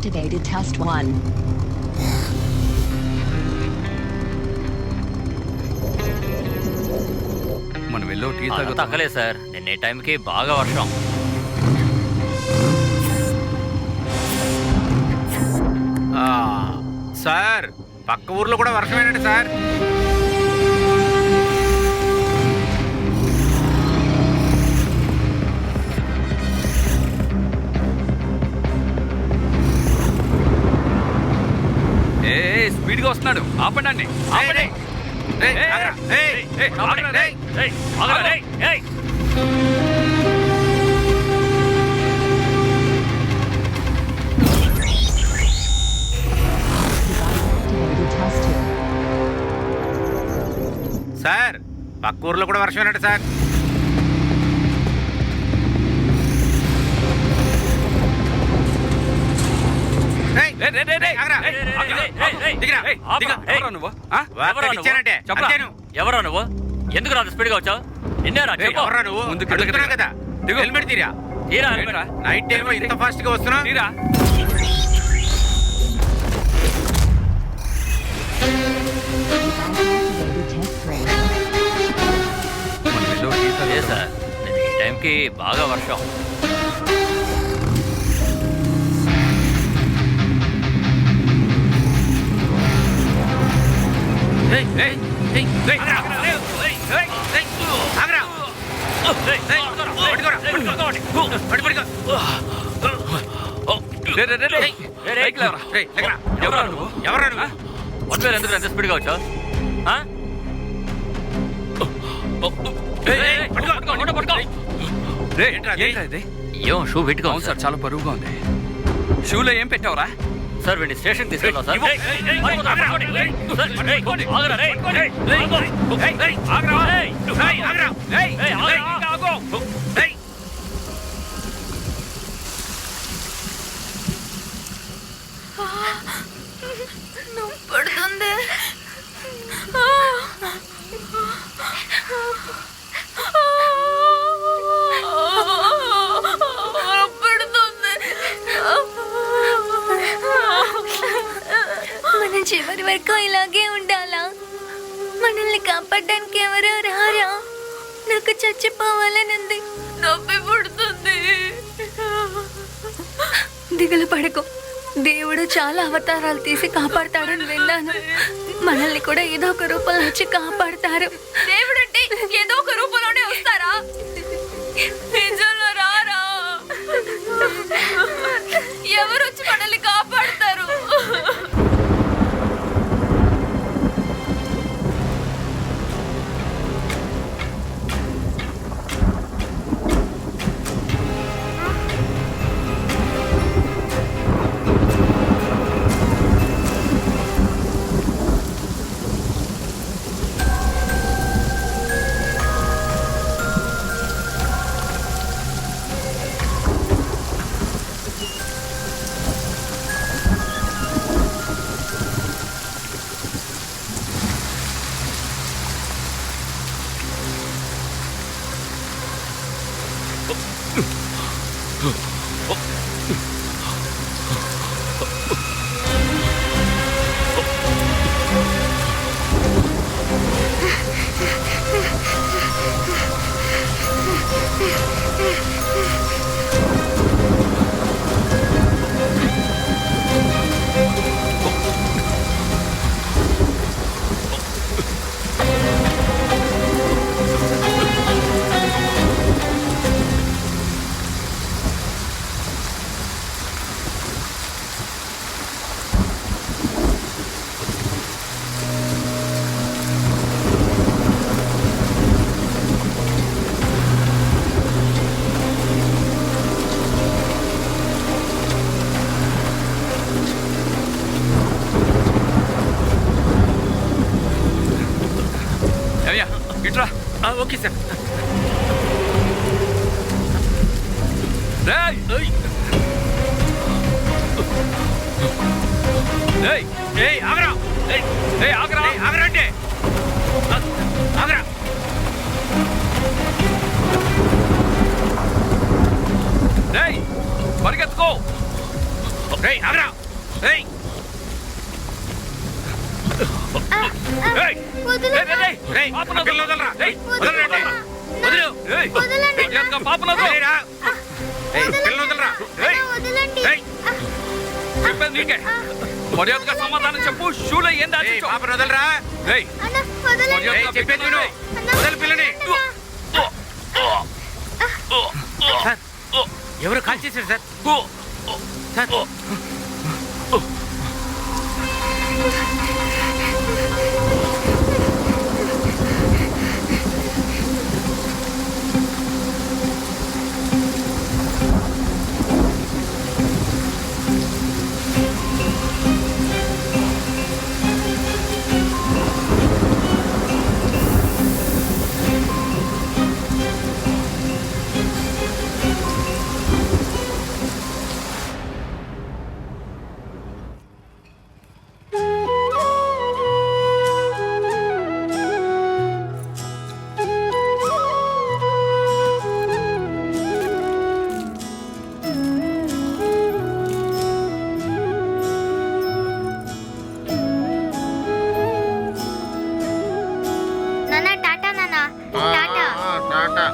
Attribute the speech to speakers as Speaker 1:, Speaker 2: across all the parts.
Speaker 1: activated test 1.
Speaker 2: మనం వెళ్ళో tea
Speaker 3: తగ్గలేదు sir. నిన్న టైంకి బాగా వర్షం.
Speaker 4: సార్ పక్క ఊర్లో కూడా వర్షమేనండి సార్.
Speaker 2: స్పీడ్గా వస్తున్నాడు. ఆపండి.
Speaker 4: సార్ పక్క ఊర్లో కూడా వర్షమేనండి సార్.
Speaker 3: ఎవరా నువ్వు? ఎందుకు రాదు స్పీడ్గా వచ్చావు? నిన్నేరా
Speaker 4: నువ్వు ముందుకు కదా హెల్మెట్ తీరా. నైట్ టైం ఇంత ఫాస్ట్ గా వస్తున్నా.
Speaker 3: సార్ నిన్న ఈ టైంకి బాగా వర్షం. ఎందుకు ఎంత స్పీడ్గా వచ్చావు? ఏం షూ పెట్టుకో
Speaker 2: సార్. చాలా బరువుగా ఉంది. షూలో ఏం పెట్టావురా?
Speaker 3: సార్ వీడిని స్టేషన్ తీసుకెళ్ళా సార్.
Speaker 5: పడుతుంది. మన చివరి వరకు ఇలాగే ఉండాలా? మనల్ని కాపాడడానికి ఎవరో రారా? నాకు చచ్చిపోవాలనుంది. నొప్పి పుడుతుంది. దిగులు పడకు. దేవుడు చాలా అవతారాలు తీసి కాపాడతాడని విన్నాను. మనల్ని కూడా ఏదో ఒక రూపంలో వచ్చి కాపాడతారు. దేవుడు అంటే ఏదో ఒక రూపంలోనే వస్తారా? నిజంలో రారా? ఎవరు వచ్చి మనల్ని కాపాడతారు?
Speaker 4: Okay sir. ఆగరా అంటే ఆగరా.
Speaker 2: పరిగెత్తుకో.
Speaker 4: ఆగరా.
Speaker 2: ఏయ్! ఏయ్, ఏయ్, ఏయ్!
Speaker 4: రేయ్,
Speaker 2: పాపను
Speaker 4: పిల్లలు వదలరా.
Speaker 2: ఏయ్,
Speaker 4: వదలండి.
Speaker 2: వదిలు. ఏయ్, మర్యాదగా పాపను వదిలు.
Speaker 4: రేయ్ రా. ఏయ్, పిల్లలు వదలరా.
Speaker 2: ఏయ్,
Speaker 4: రేయ్,
Speaker 2: చెప్పేది నీకే. మర్యాదగా సమాధానం చెప్పు. షూలో ఏం
Speaker 4: ఏయ్,
Speaker 2: దాచించు?
Speaker 4: పాపను వదలరా.
Speaker 2: ఏయ్,
Speaker 4: ఏయ్, చెప్పేది విను. వదలు పిల్లని. సార్, ఎవరు కాల్ చేశారు సార్? సార్,
Speaker 1: నాన్న టాటా నాన్న టాటా
Speaker 4: టాటా.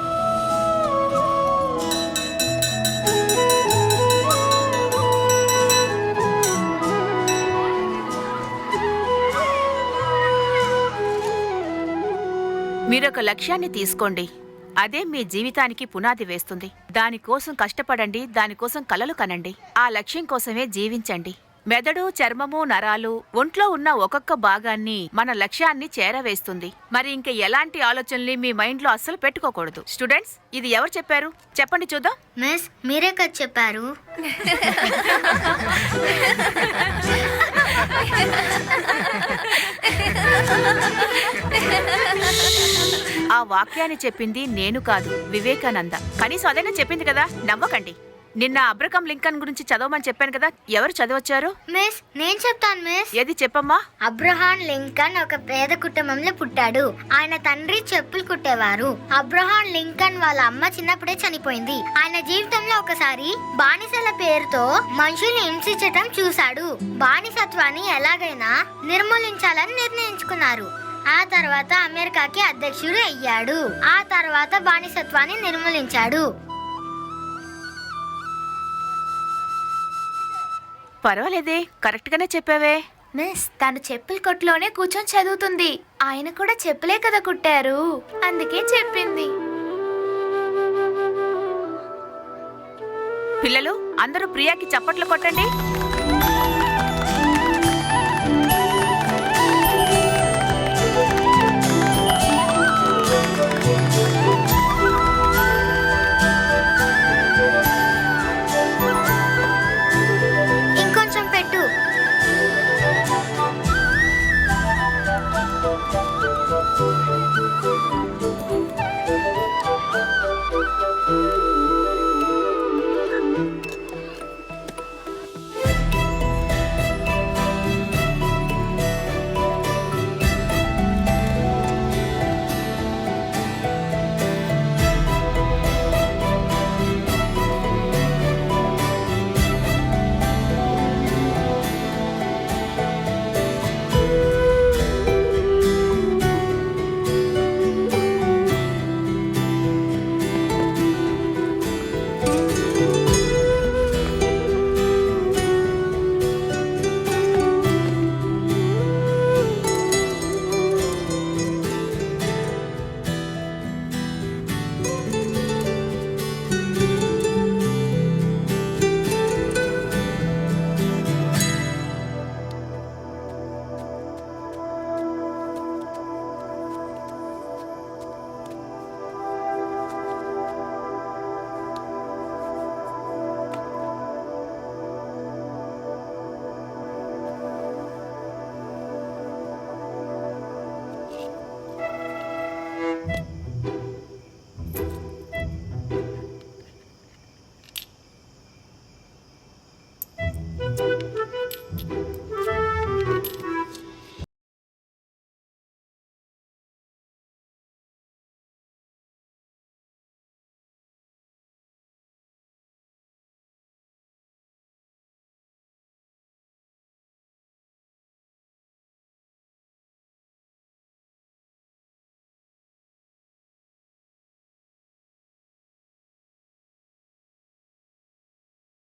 Speaker 6: మీరొక లక్ష్యాన్ని తీసుకోండి. అదే మీ జీవితానికి పునాది వేస్తుంది. దానికోసం కష్టపడండి, దానికోసం కలలు కనండి. ఆ లక్ష్యం కోసమే జీవించండి. మెదడు, చర్మము, నరాలు, ఒంట్లో ఉన్న ఒక్కొక్క భాగాన్ని మన లక్ష్యాన్ని చేరవేస్తుంది. మరి ఇంక ఎలాంటి ఆలోచనల్ని మీ మైండ్లో అస్సలు పెట్టుకోకూడదు. స్టూడెంట్స్, ఇది ఎవరు చెప్పారు? చెప్పండి చూద్దాం.
Speaker 1: మిస్ మీరే కదా చెప్పారు.
Speaker 6: ఆ వాక్యాన్ని చెప్పింది నేను కాదు, వివేకానంద. కనీసం అదైనా చెప్పింది కదా. నవ్వకండి. నిన్న అబ్రహం లింకన్ గురించి చదవమని చెప్పాను కదా. ఎవరు చదవచ్చారు?
Speaker 1: మిస్ నేను చెప్తాను మిస్.
Speaker 6: ఏది చెప్పమ్మా.
Speaker 1: అబ్రహాం లింకన్ ఒక పేద కుటుంబంలో పుట్టాడు. ఆయన తండ్రి చెప్పులు కుట్టేవారు. అబ్రహాం లింకన్ వాళ్ళ అమ్మ చిన్నప్పుడే చనిపోయింది. ఆయన జీవితంలో ఒకసారి బానిసల పేరుతో మనుషుల్ని హింసించటం చూశాడు. బానిసత్వాన్ని ఎలాగైనా నిర్మూలించాలని నిర్ణయించుకున్నారు. ఆ తర్వాత అమెరికాకి అధ్యక్షుడు అయ్యాడు. ఆ తర్వాత బానిసత్వాన్ని నిర్మూలించాడు.
Speaker 6: పర్వాలేదే, కరెక్ట్ గానే చెప్పావే.
Speaker 5: మిస్ తను చెప్పుల కొట్టులోనే కూర్చొని చదువుతుంది. ఆయన కూడా చెప్పులే కదా కుట్టారు, అందుకే చెప్పింది.
Speaker 6: పిల్లలు అందరూ ప్రియాకి చప్పట్లు కొట్టండి.